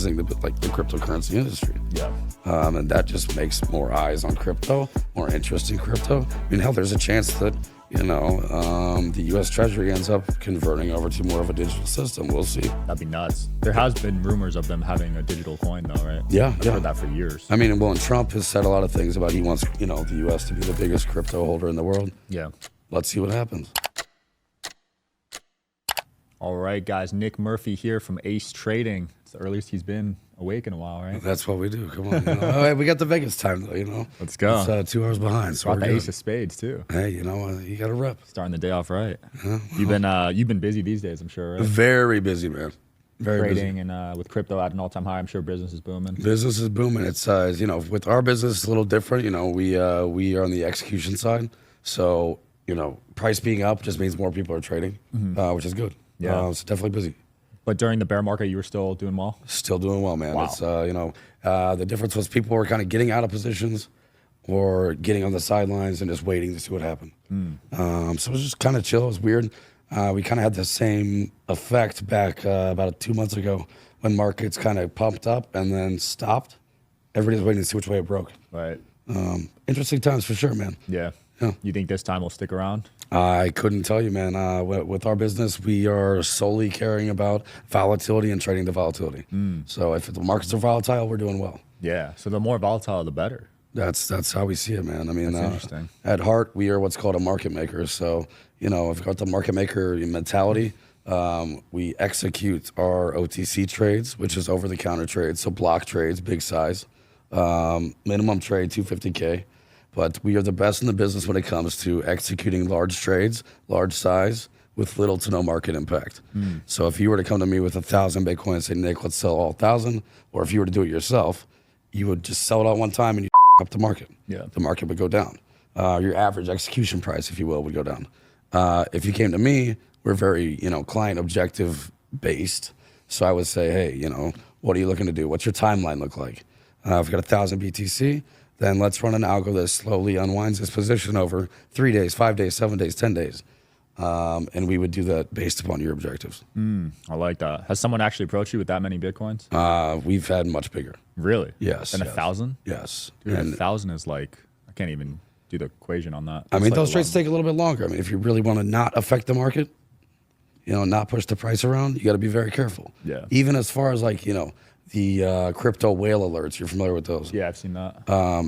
the cryptocurrency industry. Yeah. And that just makes more eyes on crypto, more interest in crypto. I mean, hell, there's a chance that, the U.S. Treasury ends up converting over to more of a digital system. We'll see. That'd be nuts. There has been rumors of them having a digital coin, though, right? Yeah, I've heard that for years. I mean, and Trump has said a lot of things about he wants, the U.S. to be the biggest crypto holder in the world. Yeah. Let's see what happens. All right, guys. Nick Murphy here from Ace Trading. It's the earliest he's been awake in a while, right? That's what we do. Come on. All right, we got the Vegas time, though, Let's go. It's 2 hours behind. So Brought the Ace of Spades, too. Hey, you got to rep. Starting the day off right. Yeah, well, You've been busy these days, I'm sure, right? Very busy, man. Very Trading busy. and with crypto at an all-time high, I'm sure business is booming. Business is booming. It's with our business, it's a little different. We are on the execution side, so price being up just means more people are trading, which is good. Yeah, it's definitely busy. But during the bear market, you were still doing well? Still doing well, man. Wow. It's the difference was people were kind of getting out of positions or getting on the sidelines and just waiting to see what happened. So it was just kind of chill. It was weird. We kind of had the same effect back about 2 months ago when markets kind of pumped up and then stopped. Everybody's waiting to see which way it broke. Right. Interesting times for sure, man. Yeah. You think this time will stick around? I couldn't tell you, man. With our business, we are solely caring about volatility and trading the volatility. So if the markets are volatile, we're doing well. Yeah. So the more volatile, the better. That's how we see it, man. I mean, That's interesting. At heart, we are what's called a market maker. So, if you've got the market maker mentality, we execute our OTC trades, which is over-the-counter trades, so block trades, big size, minimum trade, 250K. But we are the best in the business when it comes to executing large trades, large size, with little to no market impact. So if you were to come to me with 1,000 Bitcoin and say, Nick, let's sell all 1,000, or if you were to do it yourself, you would just sell it all one time and you up the market. Yeah. The market would go down. Your average execution price, if you will, would go down. If you came to me, we're very, client objective based. So I would say, hey, what are you looking to do? What's your timeline look like? If you've got 1,000 BTC, then let's run an algo that slowly unwinds this position over 3 days, 5 days, 7 days, 10 days. And we would do that based upon your objectives. I like that. Has someone actually approached you with that many Bitcoins? We've had much bigger. Really? Yes. Than 1,000? Yes. Dude, And 1,000 is like, I can't even do the equation on that. I mean, It's those like trades take a little bit longer. I mean, if you really want to not affect the market, not push the price around, you got to be very careful. Yeah. Even as far as the crypto whale alerts, you're familiar with those? Yeah, I've seen that.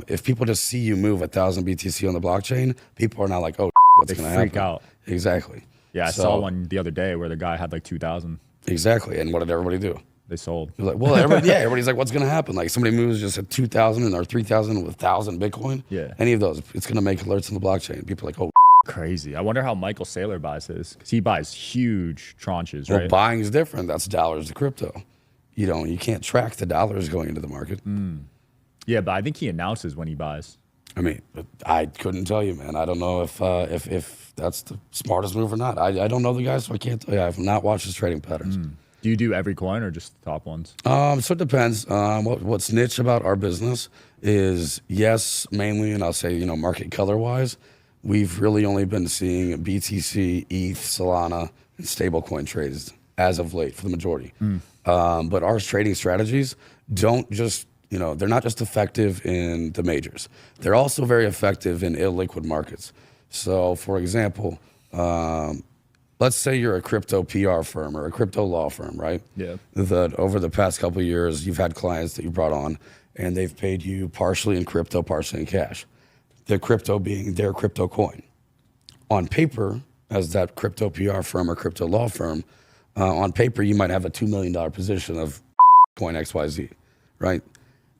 If people just see you move 1,000 BTC on the blockchain, people are now like, oh, what's going to happen? Freak out. Exactly. Yeah, I saw one the other day where the guy had like 2,000. Exactly. And what did everybody do? They sold. They're like, well, everybody's like, what's going to happen? Like somebody moves just at 2,000 or 3,000 with 1,000 Bitcoin. Yeah. Any of those, it's going to make alerts on the blockchain. People are like, oh, Crazy. I wonder how Michael Saylor buys his, because he buys huge tranches, well, right? buying is different. That's dollars to crypto. You can't track the dollars going into the market. Yeah, but I think he announces when he buys. I mean, but I couldn't tell you, man. I don't know if that's the smartest move or not. I don't know the guy, so I can't tell you. I've not watched his trading patterns. Do you do every coin or just the top ones? So it depends. What's niche about our business is, yes, mainly, and I'll say, market color-wise, we've really only been seeing BTC, ETH, Solana, and stablecoin trades as of late for the majority. But our trading strategies don't just, they're not just effective in the majors. They're also very effective in illiquid markets. So, for example, let's say you're a crypto PR firm or a crypto law firm, right? Yeah. That over the past couple of years, you've had clients that you brought on, and they've paid you partially in crypto, partially in cash. The crypto being their crypto coin. On paper, as that crypto PR firm or crypto law firm, on paper, you might have a $2 million position of coin XYZ, right?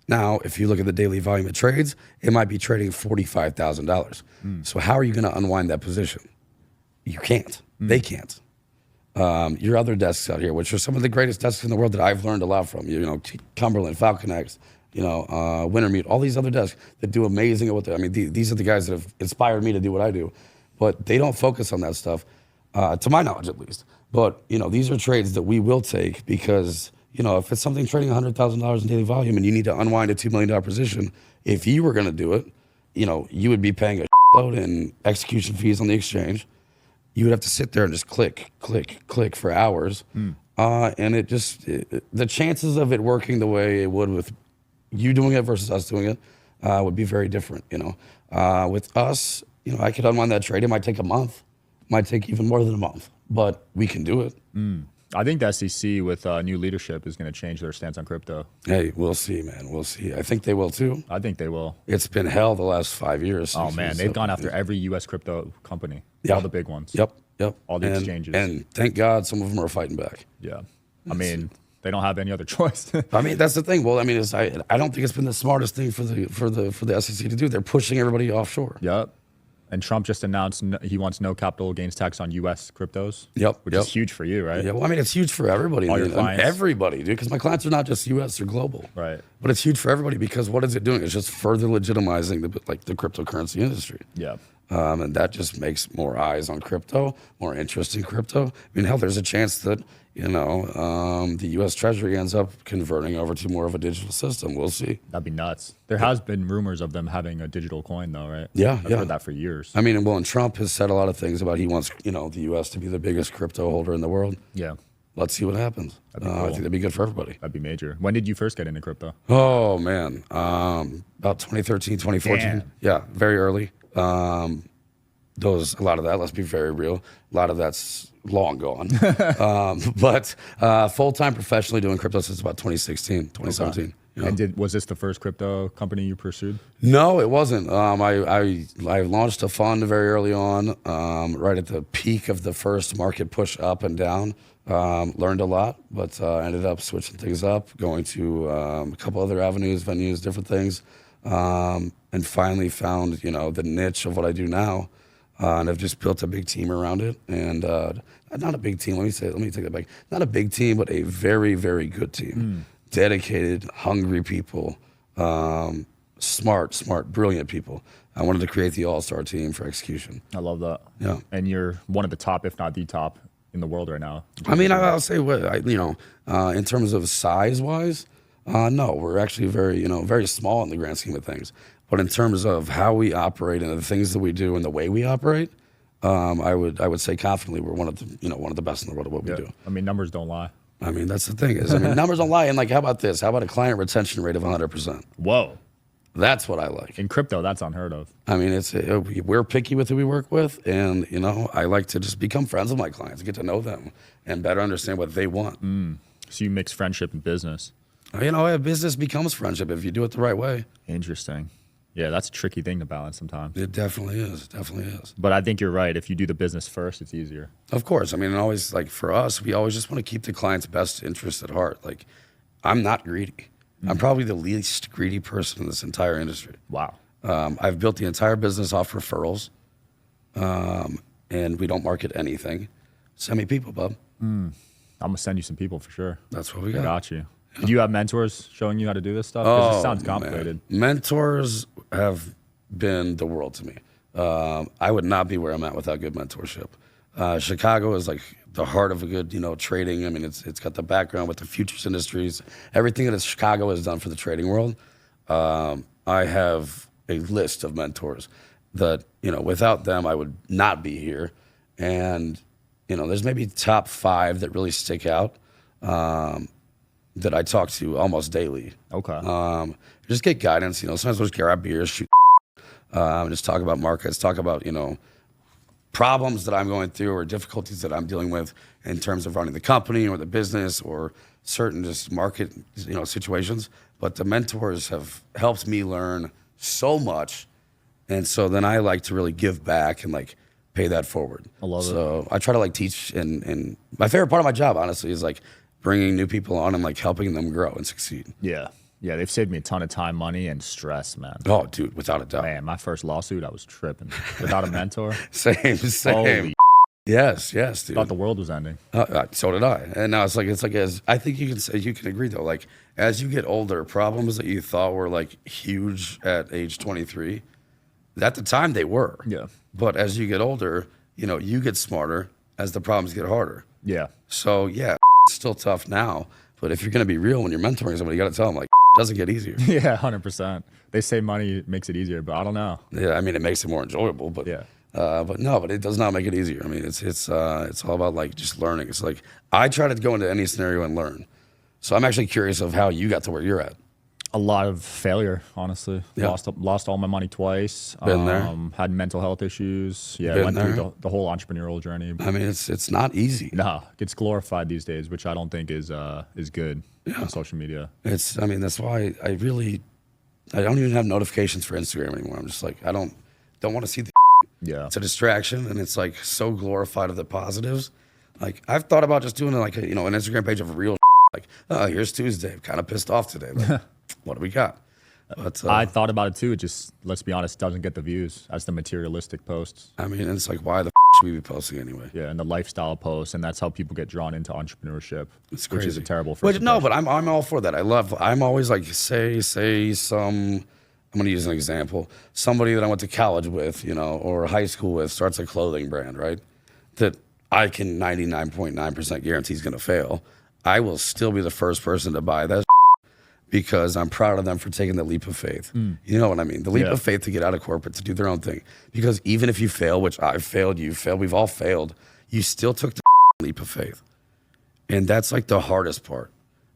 Now, if you look at the daily volume of trades, it might be trading $45,000. So how are you going to unwind that position? You can't. They can't. Your other desks out here, which are some of the greatest desks in the world that I've learned a lot from, Cumberland, FalconX, Wintermute, all these other desks that do amazing at what they, these are the guys that have inspired me to do what I do, but they don't focus on that stuff, to my knowledge at least. But, these are trades that we will take because, if it's something trading $100,000 in daily volume and you need to unwind a $2 million position, if you were going to do it, you would be paying a load in execution fees on the exchange. You would have to sit there and just click for hours. And the chances of it working the way it would with you doing it versus us doing it would be very different. With us, I could unwind that trade. It might take a month, might take even more than a month, but we can do it. I think the SEC with new leadership is going to change their stance on crypto. Hey, we'll see, man. We'll see. I think they will too. I think they will. It's been hell the last 5 years. Oh man, they've gone after every U.S. crypto company, Yeah. all the big ones. Yep. All the exchanges. And thank God some of them are fighting back. Yeah, I mean, they don't have any other choice. I mean, that's the thing. Well, I mean, I don't think it's been the smartest thing for the SEC to do. They're pushing everybody offshore. Yep. And Trump just announced he wants no capital gains tax on U.S. cryptos. Yep. Which is huge for you, right? Yeah. Well, I mean, it's huge for everybody. All your clients. Everybody, dude. Because my clients are not just U.S. or global. Right. But it's huge for everybody because what is it doing? It's just further legitimizing the cryptocurrency industry. Yeah. And that just makes more eyes on crypto, more interest in crypto. I mean, hell, there's a chance that the U.S. Treasury ends up converting over to more of a digital system. We'll see. That'd be nuts. There has been rumors of them having a digital coin, though, right? Yeah, I've heard that for years. I mean, and Trump has said a lot of things about he wants the U.S. to be the biggest crypto holder in the world. Yeah. Let's see what happens. That'd be cool. I think that'd be good for everybody. That'd be major. When did you first get into crypto? Oh, man. About 2013, 2014. Damn. Yeah, very early. A lot of that, let's be very real, a lot of that's long gone. But full-time professionally doing crypto since about 2016, 2017. Okay. And was this the first crypto company you pursued? No, it wasn't. I launched a fund very early on, right at the peak of the first market push up and down. Learned a lot, but ended up switching things up, going to a couple other avenues, venues, different things, and finally found the niche of what I do now. And I've just built a big team around it, and not a big team. Let me take that back. Not a big team, but a very, very good team. Dedicated, hungry people, smart, brilliant people. I wanted to create the all-star team for execution. I love that. Yeah. And you're one of the top, if not the top, in the world right now. I mean, I'll say in terms of size-wise, no, we're actually very small in the grand scheme of things. But in terms of how we operate and the things that we do and the way we operate, I would say confidently we're one of the best in the world at what we do. I mean, numbers don't lie. I mean, that's the thing numbers don't lie. And how about this? How about a client retention rate of 100%? Whoa. That's what I like. In crypto, that's unheard of. I mean, we're picky with who we work with, and I like to just become friends with my clients, get to know them, and better understand what they want. So you mix friendship and business. Business becomes friendship if you do it the right way. Interesting. Yeah, that's a tricky thing to balance sometimes. It definitely is. But I think you're right. If you do the business first, it's easier. Of course. I mean, always for us, we always just want to keep the client's best interest at heart. I'm not greedy. I'm probably the least greedy person in this entire industry. Wow. I've built the entire business off referrals, and we don't market anything. Send me people, bub. I'm going to send you some people for sure. That's what we I got you. Did you have mentors showing you how to do this stuff? Because it sounds complicated. Man. Mentors have been the world to me. I would not be where I'm at without good mentorship. Chicago is the heart of a good, trading. I mean, it's got the background with the futures industries, everything that Chicago has done for the trading world. I have a list of mentors that, without them, I would not be here. And, there's maybe top 5 that really stick out. That I talk to almost daily. Okay. Just get guidance. Sometimes we'll just grab beers, shoot, just talk about markets, talk about problems that I'm going through or difficulties that I'm dealing with in terms of running the company or the business or certain just market situations. But the mentors have helped me learn so much, and so then I like to really give back and pay that forward. I love it. So I try to teach, and my favorite part of my job, honestly, is bringing new people on and helping them grow and succeed. Yeah. They've saved me a ton of time, money, and stress, man. Oh, dude, without a doubt. Man, my first lawsuit, I was tripping. Without a mentor. Same. Holy Yes, dude. thought the world was ending. So did I. And now it's as I think you can agree though. As you get older, problems that you thought were huge at age 23, at the time they were. Yeah. But as you get older, you get smarter as the problems get harder. Yeah. So yeah, it's still tough now. But if you're going to be real when you're mentoring somebody, you got to tell them it doesn't get easier. Yeah, 100%. They say money makes it easier, but I don't know. Yeah, I mean, it makes it more enjoyable, but yeah. But it does not make it easier. I mean, it's all about like just learning. It's like I try to go into any scenario and learn. So I'm actually curious of how you got to where you're at. A lot of failure, honestly. Yeah. Lost all my money twice. Been there. Had mental health issues. Yeah, Been went there. through the whole entrepreneurial journey. I mean, it's not easy. No, it's glorified these days, which I don't think is good on social media. I mean, that's why I don't even have notifications for Instagram anymore. I'm just like, I don't want to see the. Yeah. It's a distraction, and it's like so glorified of the positives. Like I've thought about just doing like an Instagram page of real. Like, oh, here's Tuesday. I'm kind of pissed off today. Like, what do we got? But I thought about it too. It just, let's be honest, doesn't get the views as the materialistic posts. I mean, it's like, why the should we be posting anyway? Yeah, and the lifestyle posts, and that's how people get drawn into entrepreneurship. It's which is crazy. a terrible first No, impression. but I'm all for that. I'm always like, say some. I'm going to use an example. Somebody that I went to college with, or high school with, starts a clothing brand, right? That I can 99.9% guarantee is going to fail. I will still be the first person to buy that because I'm proud of them for taking the leap of faith. You know what I mean? The leap of faith to get out of corporate, to do their own thing. Because even if you fail, which I've failed, you failed, we've all failed, you still took the leap of faith. And that's like the hardest part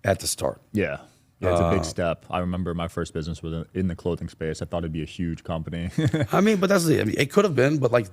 at the start. Yeah, it's a big step. I remember my first business was in the clothing space. I thought it'd be a huge company. I mean, but it could have been, but like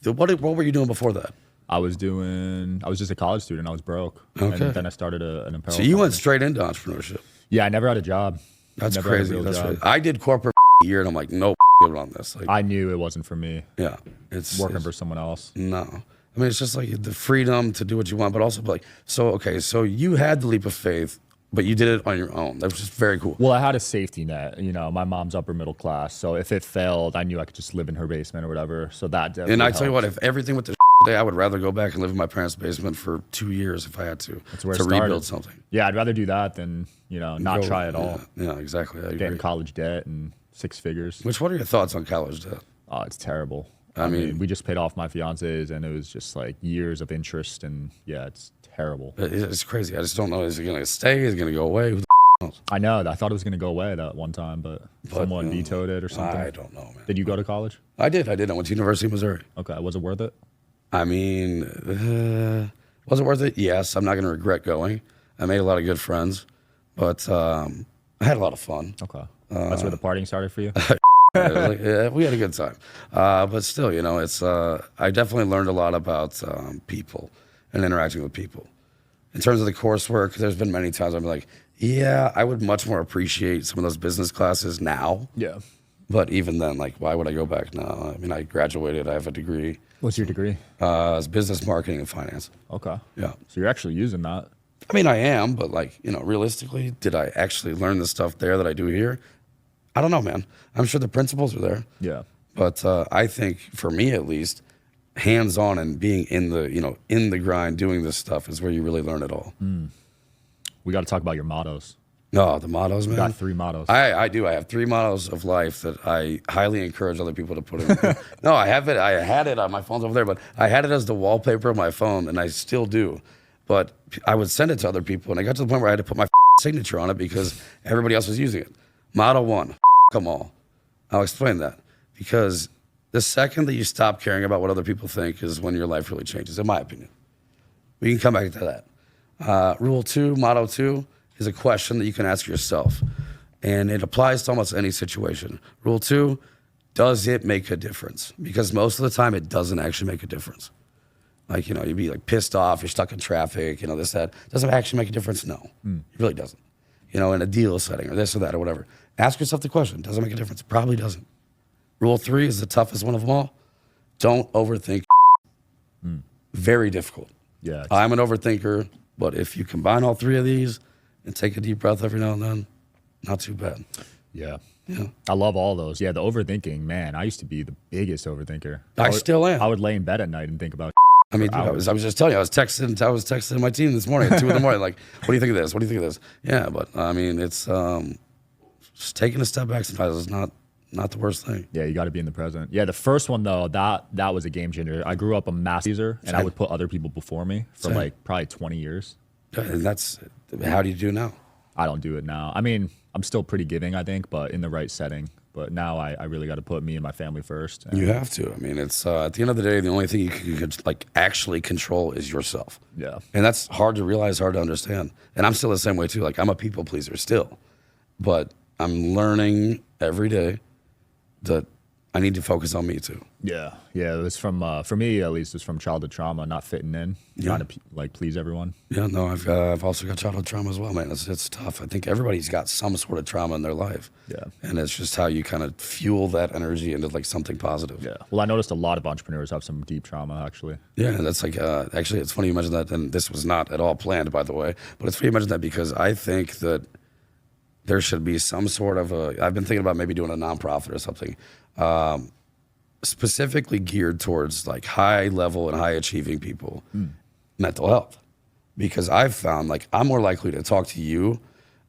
what were you doing before that? I was just a college student. I was broke. Okay. And then I started an apparel So you company. went straight into entrepreneurship. Yeah, I never had a job. That's Never had a crazy. real That's job. right. I did corporate year, and I'm like, no good on this. Like, I knew it wasn't for me. yeah, it's Working for someone else. No. I mean, it's just like the freedom to do what you want, but also like, so you had the leap of faith, but you did it on your own. That was just very cool. Well, I had a safety net. My mom's upper middle class, so if it failed, I knew I could just live in her basement or whatever. So that definitely And I tell you what, helped. if everything went to day, I would rather go back and live in my parents' basement for 2 years if I had to where it to started. rebuild something. Yeah, I'd rather do that than not try at all. Yeah, exactly. I Get in agree. college debt and 6 figures. What are your thoughts on college debt? Oh, it's terrible. I mean, we just paid off my fiance's, and it was just like years of interest, and yeah, it's terrible. It's crazy. I just don't know. Is it going to stay? Is it going to go away? Who the knows? I know. I thought it was going to go away that one time, but someone vetoed it or something. I don't know, man. Did you go to college? I did. I went to University of Missouri. Okay. Was it worth it? I mean, was it worth it? Yes. I'm not going to regret going. I made a lot of good friends, but I had a lot of fun. Okay. That's where the partying started for you? Yeah, we had a good time. But still, it's I definitely learned a lot about people and interacting with people. In terms of the coursework, there's been many times I'm like, yeah, I would much more appreciate some of those business classes now. Yeah. But even then, like, why would I go back now? I mean, I graduated. I have a degree. What's your degree? It's business marketing and finance. Okay. Yeah. So you're actually using that. I mean, I am, but like, realistically, did I actually learn the stuff there that I do here? I don't know, man. I'm sure the principles are there. Yeah. But I think, for me at least, hands-on and being in the grind, doing this stuff is where you really learn it all. We got to talk about your mottos. No, the mottos, man. You got 3 mottos. I do. I have 3 mottos of life that I highly encourage other people to put in. No, I have it. I had it on my phone's over there, but I had it as the wallpaper of my phone, and I still do. But I would send it to other people, and I got to the point where I had to put my signature on it because everybody else was using it. Motto 1, them all. I'll explain that. Because the second that you stop caring about what other people think is when your life really changes, in my opinion. We can come back to that. Rule 2, motto 2, is a question that you can ask yourself. And it applies to almost any situation. Rule 2, does it make a difference? Because most of the time, it doesn't actually make a difference. Like, you'd be like pissed off, you're stuck in traffic, this, that. Does it actually make a difference? No, it really doesn't. In a deal setting or this or that or whatever. Ask yourself the question, does it make a difference? It probably doesn't. Rule 3 is the toughest one of them all. Don't overthink. Very difficult. Yeah. I'm an overthinker, but if you combine all 3 of these and take a deep breath every now and then, not too bad. Yeah. Yeah. I love all those. Yeah, the overthinking, man. I used to be the biggest overthinker. I still am. I would lay in bed at night and think about I mean, dude, I was just telling you, I was texting my team this morning at 2 a.m. like, what do you think of this? What do you think of this? Yeah, but I mean, it's just taking a step back sometimes is not the worst thing. Yeah, you got to be in the present. Yeah, the first one though, that was a game changer. I grew up a mass user, and I would put other people before me for like probably 20 years. And how do you do now? I don't do it now. I mean, I'm still pretty giving, I think, but in the right setting. But now I really got to put me and my family first. And You have to. I mean, it's at the end of the day, the only thing you can like actually control is yourself. yeah. And that's hard to realize, hard to understand. And I'm still the same way too. Like I'm a people pleaser still, but I'm learning every day that I need to focus on me too. Yeah, yeah. It was from for me at least. It was from childhood trauma, not fitting in, trying to like please everyone. Yeah, no, I've also got childhood trauma as well, man. It's tough. I think everybody's got some sort of trauma in their life. Yeah, and it's just how you kind of fuel that energy into like something positive. yeah. Well, I noticed a lot of entrepreneurs have some deep trauma actually. Yeah, and that's like actually it's funny you mentioned that, and this was not at all planned, by the way. But it's funny you mentioned that because I think that there should be some sort of I've been thinking about maybe doing a nonprofit or something. Specifically geared towards like high level and high achieving people, mental health, because I've found like I'm more likely to talk to you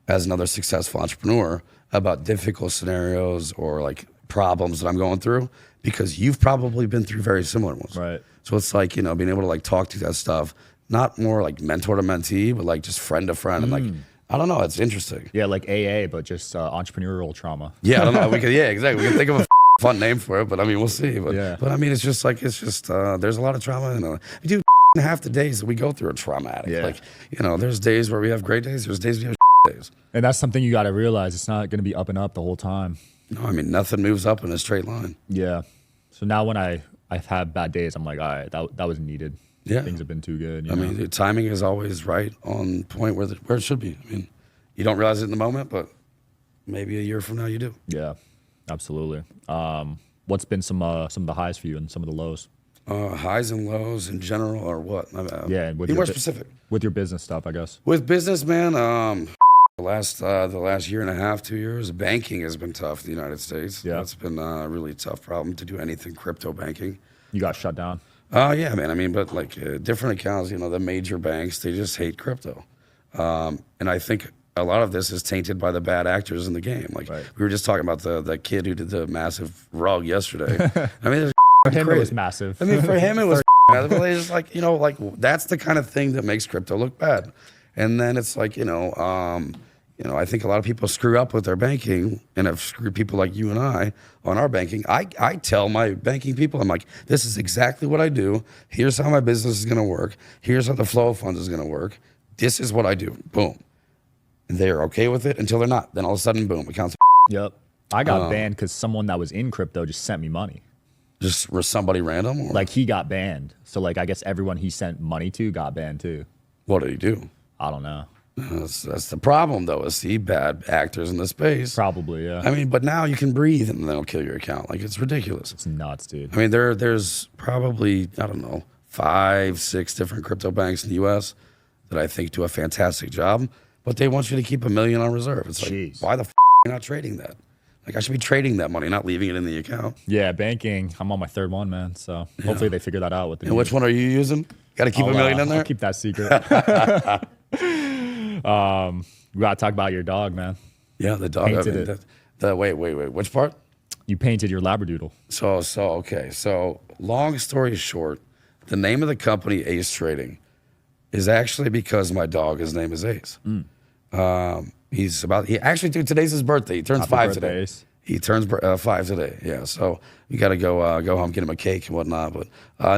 as another successful entrepreneur about difficult scenarios or like problems that I'm going through because you've probably been through very similar ones. Right. So it's like, you know, being able to like talk through that stuff, not more like mentor to mentee, but like just friend to friend. And like, I don't know, it's interesting. Yeah, like AA, but just entrepreneurial trauma. Yeah, I don't know. Yeah, exactly. We can think of a fun name for it, but I mean, we'll see. But Yeah. but I mean, it's just there's a lot of trauma. Dude, half the days that we go through are traumatic. Yeah. Like, you know, there's days where we have great days. There's days we have days. And that's something you got to realize. It's not going to be up and up the whole time. No, I mean, nothing moves up in a straight line. Yeah. So now when I've had bad days, I'm like, all right, that was needed. Yeah. Things have been too good. I mean, the timing is always right on point where it should be. I mean, you don't realize it in the moment, but maybe a year from now you do. Yeah, absolutely. What's been some of the highs for you and some of the lows? Highs and lows in general, or what? Yeah, Be more specific. With your business stuff, I guess. With business, man, the last year and a half, 2 years, banking has been tough in the United States. Yeah. That's been a really tough problem to do anything crypto banking. You got shut down. Yeah, man. I mean, but like different accounts, you know, the major banks, they just hate crypto. And I think a lot of this is tainted by the bad actors in the game. Like Right. we were just talking about the kid who did the massive rug yesterday. I mean, it's For him, crazy. it was massive. I mean, for him, it was massive. But they just like, you know, like that's the kind of thing that makes crypto look bad. And then it's like, you know, I think a lot of people screw up with their banking and have screwed people like you and I on our banking. I tell my banking people, I'm like, this is exactly what I do. Here's how my business is going to work. Here's how the flow of funds is going to work. This is what I do. Boom. And they're okay with it until they're not. Then all of a sudden, boom, accounts. Yep. I got banned because someone that was in crypto just sent me money. Just was somebody random? Or Like he got banned. So like I guess everyone he sent money to got banned too. what did he do? I don't know. That's the problem, though, is see bad actors in the space. Probably, yeah. I mean, but now you can breathe and they'll kill your account. Like, it's ridiculous. It's nuts, dude. I mean, there's probably, I don't know, 5, 6 different crypto banks in the U.S. that I think do a fantastic job, but they want you to keep $1 million on reserve. It's like, Jeez. why the f*** are you not trading that? Like, I should be trading that money, not leaving it in the account. Yeah, banking. I'm on my third one, man. So hopefully they figure that out with the And which one are you using? Got to keep $1 million in there? I'll keep that secret. We gotta talk about your dog, man. Yeah, the dog. Painted it. Wait. Which part? You painted your Labradoodle. Okay. So, long story short, the name of the company, Ace Trading, is actually because my dog, his name is Ace. Dude, today's his birthday. He turns Happy 5 birthday, today. Ace. He turns 5 today. Yeah. So you got to go home, get him a cake and whatnot. But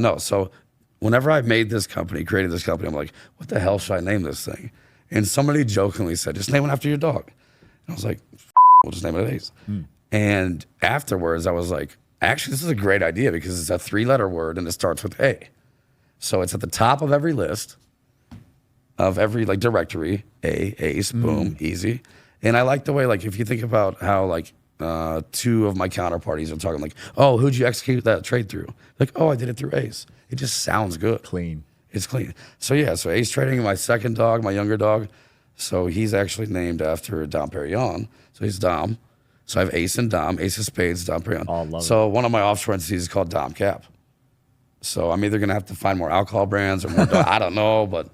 no. So whenever I made this company, created this company, I'm like, what the hell should I name this thing? And somebody jokingly said, just name it after your dog. And I was like, we'll just name it Ace. And afterwards, I was like, actually, this is a great idea because it's a 3-letter word and it starts with A. So it's at the top of every list, of every like directory, Ace, boom, easy. And I like the way, like, if you think about how like 2 of my counterparties are talking like, oh, who'd you execute that trade through? Like, oh, I did it through Ace. It just sounds good. Clean. It's clean. So yeah, so Ace Trading, my second dog, my younger dog. So he's actually named after Dom Perignon. So he's Dom. So I have Ace and Dom, Ace of Spades, Dom Perignon. Oh, love so one of my offshore entities is called Dom Cap. So I'm either gonna have to find more alcohol brands or more I don't know, but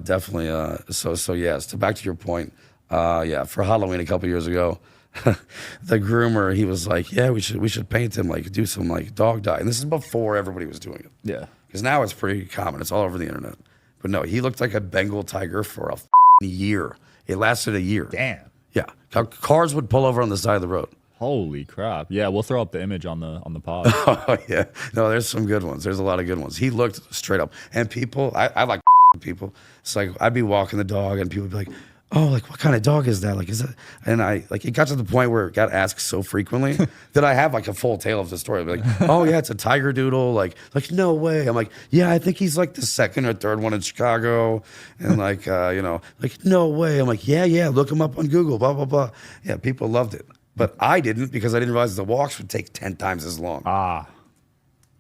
definitely. So yes. To back to your point, yeah, for Halloween a couple years ago, the groomer, he was like, yeah, we should paint him, like do some like dog dye, and this is before everybody was doing it. Yeah. Because now it's pretty common. It's all over the internet. But no, he looked like a Bengal tiger for a year. It lasted a year. Damn. Yeah. Cars would pull over on the side of the road. Holy crap! Yeah, we'll throw up the image on the pod. Oh yeah, no, there's some good ones. There's a lot of good ones. He looked straight up, and people, I like people. It's like I'd be walking the dog, and people would be like, "Oh, like what kind of dog is that? Like is that?" And I like it got to the point where it got asked so frequently that I have like a full tale of the story. I'd be like, "Oh yeah, it's a tiger doodle." Like no way. I'm like, "Yeah, I think he's like the second or third one in Chicago," and like like no way. I'm like, "Yeah, look him up on Google." Blah blah blah. Yeah, people loved it. But I didn't because I didn't realize the walks would take 10 times as long.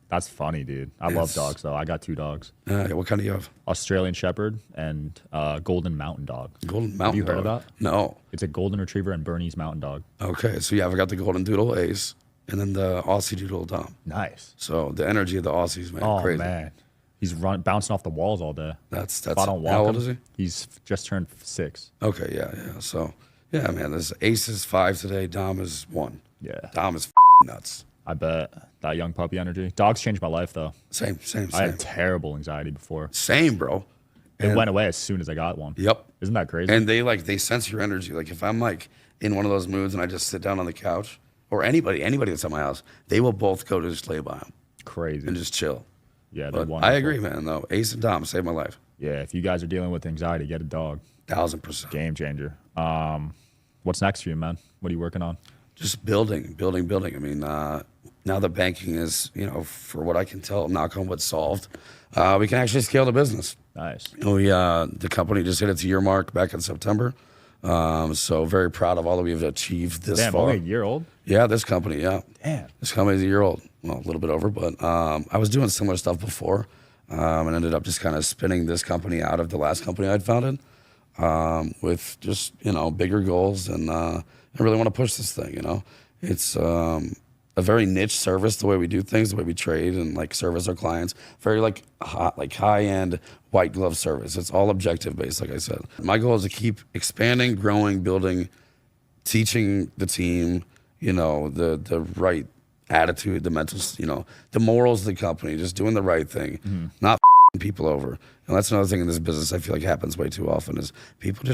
That's funny, dude. I love dogs, though. I got 2 dogs. Yeah, what kind do you have? Australian Shepherd and Golden Mountain Dog. Golden Mountain Dog. Have you heard of that? No. It's a Golden Retriever and Bernese Mountain Dog. Okay, so yeah, I've got the Golden Doodle Ace and then the Aussie Doodle Dom. Nice. So the energy of the Aussies, man, Oh, crazy. man. He's bouncing off the walls all day. That's If I don't walk how old him, is he? He's just turned 6. Okay, yeah. So, yeah, man, this Ace is 5 today, Dom is 1. Yeah. Dom is nuts. I bet. That young puppy energy. Dogs changed my life, though. Same. I had terrible anxiety before. Same, bro. It went away as soon as I got one. Yep. Isn't that crazy? And they sense your energy. Like if I'm like in one of those moods and I just sit down on the couch, or anybody that's at my house, they will both go to just lay by them Crazy. and just chill. Yeah, they're But wonderful. I agree, man. Though Ace and Dom saved my life. Yeah, if you guys are dealing with anxiety, get a dog. 1000%. Game changer. What's next for you, man? What are you working on? Just building. I mean, now that banking is, for what I can tell, knock on wood, solved, we can actually scale the business. Nice. The company just hit its year mark back in September. So very proud of all that we've achieved this Damn, far. only a year old? Yeah, this company, yeah. Damn. This company's a year old. Well, a little bit over, but I was doing similar stuff before and ended up just kind of spinning this company out of the last company I'd founded with just, bigger goals. And I really want to push this thing, It's a very niche service, the way we do things, the way we trade and like service our clients. Very like high-end white glove service. It's all objective based, like I said. My goal is to keep expanding, growing, building, teaching the team, the right attitude, the mental, the morals of the company, just doing the right thing, not people over. And that's another thing in this business I feel like happens way too often is people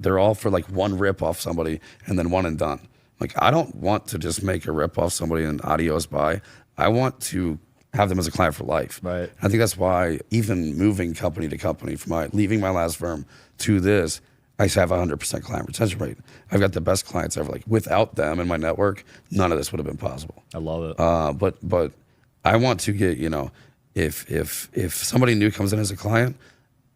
they're all for like one rip off somebody and then one and done. Like, I don't want to just make a rip off somebody and adios bye. I want to have them as a client for life. Right. I think that's why even moving company to company, from leaving my last firm to this, I have 100% client retention rate. I've got the best clients ever. Like, without them and my network, none of this would have been possible. I love it. But I want to get, if somebody new comes in as a client,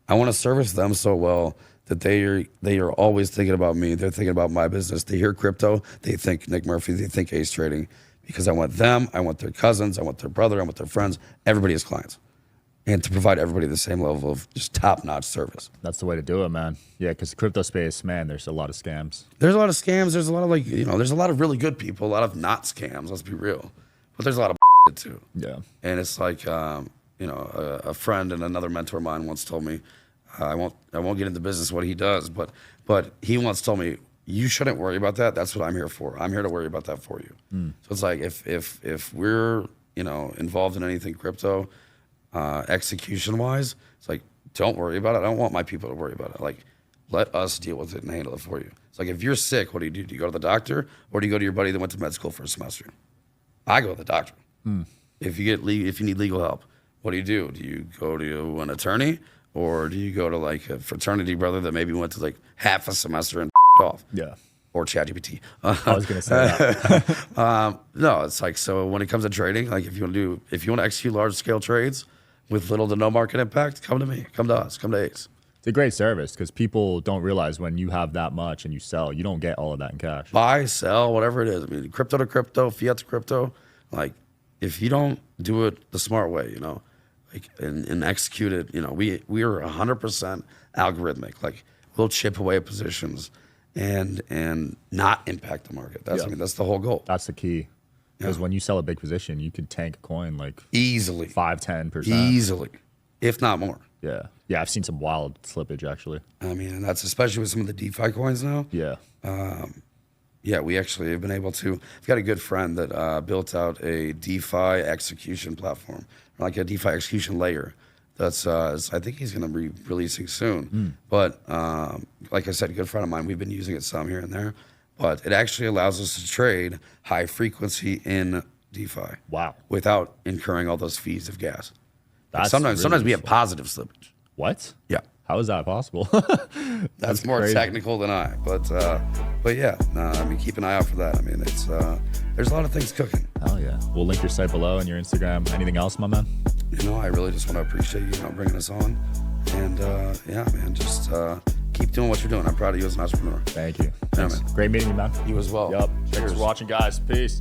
I want to service them so well that they are always thinking about me. They're thinking about my business. They hear crypto, they think Nick Murphy, they think Ace Trading, because I want them, I want their cousins, I want their brother, I want their friends, everybody as clients. And to provide everybody the same level of just top-notch service. That's the way to do it, man. Yeah, because the crypto space, man, there's a lot of scams. There's a lot of scams. There's a lot of there's a lot of really good people, a lot of not scams, let's be real. But there's a lot of too. Yeah. And it's like, a friend and another mentor of mine once told me, I won't get into business what he does, but he once told me, you shouldn't worry about that. That's what I'm here for. I'm here to worry about that for you. So it's like if we're involved in anything crypto, execution wise, it's like, don't worry about it. I don't want my people to worry about it. Like, let us deal with it and handle it for you. It's like, if you're sick, what do? Do you go to the doctor, or do you go to your buddy that went to med school for a semester? I go to the doctor. If you need legal help, what do? Do you go to an attorney, or do you go to like a fraternity brother that maybe went to like half a semester and off? Yeah. Or ChatGPT. I was gonna say that. No, it's like, so when it comes to trading, like if you want to execute large scale trades with little to no market impact, come to me, come to us, come to Ace. It's a great service because people don't realize when you have that much and you sell, you don't get all of that in cash. Buy, sell, whatever it is. I mean, crypto to crypto, fiat to crypto. Like, if you don't do it the smart way, like and execute it, we are 100% algorithmic. Like, we'll chip away at positions and not impact the market. That's that's the whole goal. That's the key. Because when you sell a big position, you could tank a coin like Easily. 5-10%. Easily, if not more. Yeah. Yeah, I've seen some wild slippage actually. I mean, and that's especially with some of the DeFi coins now. Yeah. Yeah, we actually have been able to. I've got a good friend that built out a DeFi execution platform, like a DeFi execution layer. That's I think he's going to be releasing soon. But like I said, a good friend of mine, we've been using it some here and there. but it actually allows us to trade high frequency in DeFi. Wow. Without incurring all those fees of gas. That's Sometimes really we have useful. positive slippage. What? Yeah. How is that possible? That's more crazy. technical than I, but yeah, I mean, keep an eye out for that. I mean, it's there's a lot of things cooking. Hell yeah. We'll link your site below and your Instagram. Anything else, my man? You know, I really just want to appreciate you, bringing us on, and yeah, man, just keep doing what you're doing. I'm proud of you as an entrepreneur. Thank you. Yeah, Thanks. man. Great meeting you, man. You as well. Yep. Thanks for watching, guys. Peace.